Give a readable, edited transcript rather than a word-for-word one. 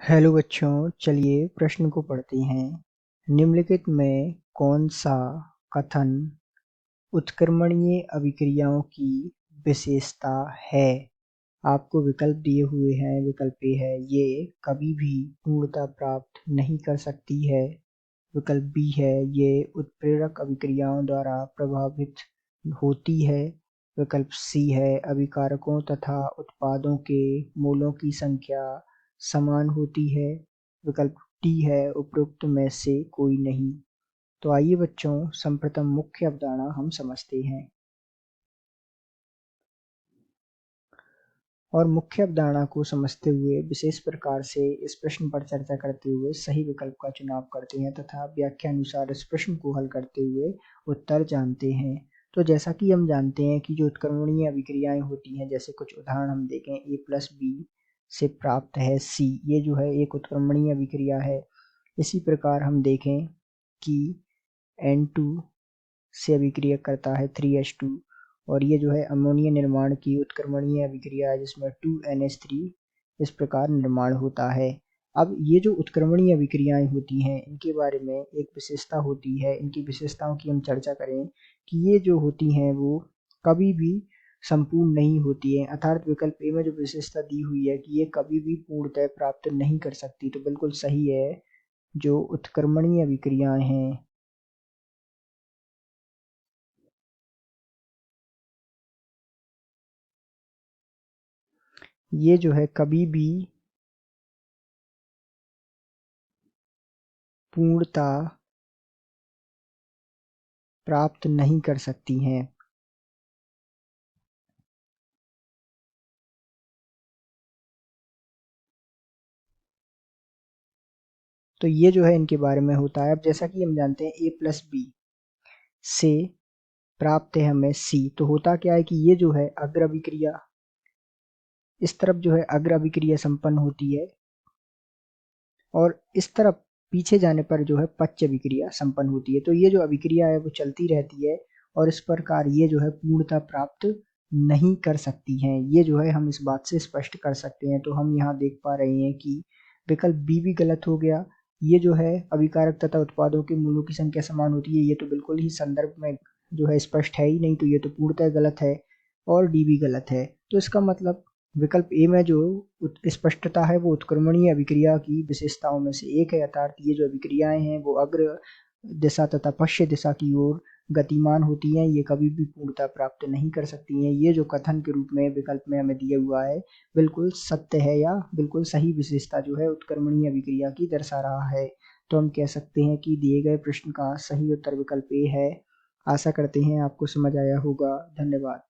Hello बच्चों, चलिए प्रश्न को पढ़ते हैं। निम्नलिखित में कौन सा कथन उत्क्रमणीय अभिक्रियाओं की विशेषता है? आपको विकल्प दिए हुए हैं। विकल्प ए है, ये कभी भी पूर्णता प्राप्त नहीं कर सकती है। विकल्प बी है, ये उत्प्रेरक अभिक्रियाओं द्वारा प्रभावित होती है। विकल्प सी है, अभिकारकों तथा उत्पादों के मोलों की संख्या समान होती है। विकल्प डी है, उपरोक्त में से कोई नहीं। तो आइए बच्चों, सर्वप्रथम मुख्य अवधारणा हम समझते हैं और मुख्य अवधारणा को समझते हुए विशेष प्रकार से इस प्रश्न पर चर्चा करते हुए सही विकल्प का चुनाव करते हैं तथा व्याख्या अनुसार इस प्रश्न को हल करते हुए उत्तर जानते हैं। तो जैसा कि हम जानते हैं कि जो उत्क्रमणीय अभिक्रियाएं होती हैं, जैसे कुछ उदाहरण हम देखें, A+B से प्राप्त है C, ये जो है एक उत्क्रमणीय अभिक्रिया है। इसी प्रकार हम देखें कि N2 से अभिक्रिया करता है 3H2, और ये जो है अमोनिया निर्माण की उत्क्रमणीय अभिक्रिया है जिसमें 2NH3 इस प्रकार निर्माण होता है। अब ये जो उत्क्रमणीय अभिक्रियाएं होती हैं, इनके बारे में एक विशेषता होती है। इनकी विशेषताओं की हम चर्चा करें कि ये जो होती हैं वो कभी भी संपूर्ण नहीं होती है। अर्थात विकल्प ए में जो विशेषता दी हुई है कि ये कभी भी पूर्णतः प्राप्त नहीं कर सकती, तो बिल्कुल सही है। जो उत्क्रमणीय अभिक्रियाएं हैं ये जो है कभी भी पूर्णता प्राप्त नहीं कर सकती हैं। तो ये जो है इनके बारे में होता है। अब जैसा कि हम जानते हैं A+B से प्राप्त है हमें C, तो होता क्या है कि ये जो है अग्र अभिक्रिया, इस तरफ जो है अग्र अभिक्रिया संपन्न होती है और इस तरफ पीछे जाने पर जो है पश्च अभिक्रिया संपन्न होती है। तो ये जो अभिक्रिया है वो चलती रहती है और इस प्रकार ये जो है पूर्णता प्राप्त नहीं कर सकती हैं। ये जो है हम इस बात से स्पष्ट कर सकते हैं। तो हम यहाँ देख पा रहे हैं कि विकल्प बी भी गलत हो गया। ये जो है अभिकारक तथा उत्पादों के मूलों की संख्या समान होती है, ये तो बिल्कुल ही संदर्भ में जो है स्पष्ट है ही नहीं, तो ये तो पूर्णतः गलत है। और डी भी गलत है। तो इसका मतलब विकल्प ए में जो स्पष्टता है वो उत्क्रमणीय अभिक्रिया की विशेषताओं में से एक है। अर्थात ये जो अभिक्रियाएं हैं वो अग्र दिशा तथा पश्चिम दिशा की ओर गतिमान होती हैं, ये कभी भी पूर्णता प्राप्त नहीं कर सकती हैं। ये जो कथन के रूप में विकल्प में हमें दिया हुआ है बिल्कुल सत्य है या बिल्कुल सही विशेषता जो है उत्क्रमणीय अभिक्रिया की दर्शा रहा है। तो हम कह सकते हैं कि दिए गए प्रश्न का सही उत्तर विकल्प ए है। आशा करते हैं आपको समझ आया होगा। धन्यवाद।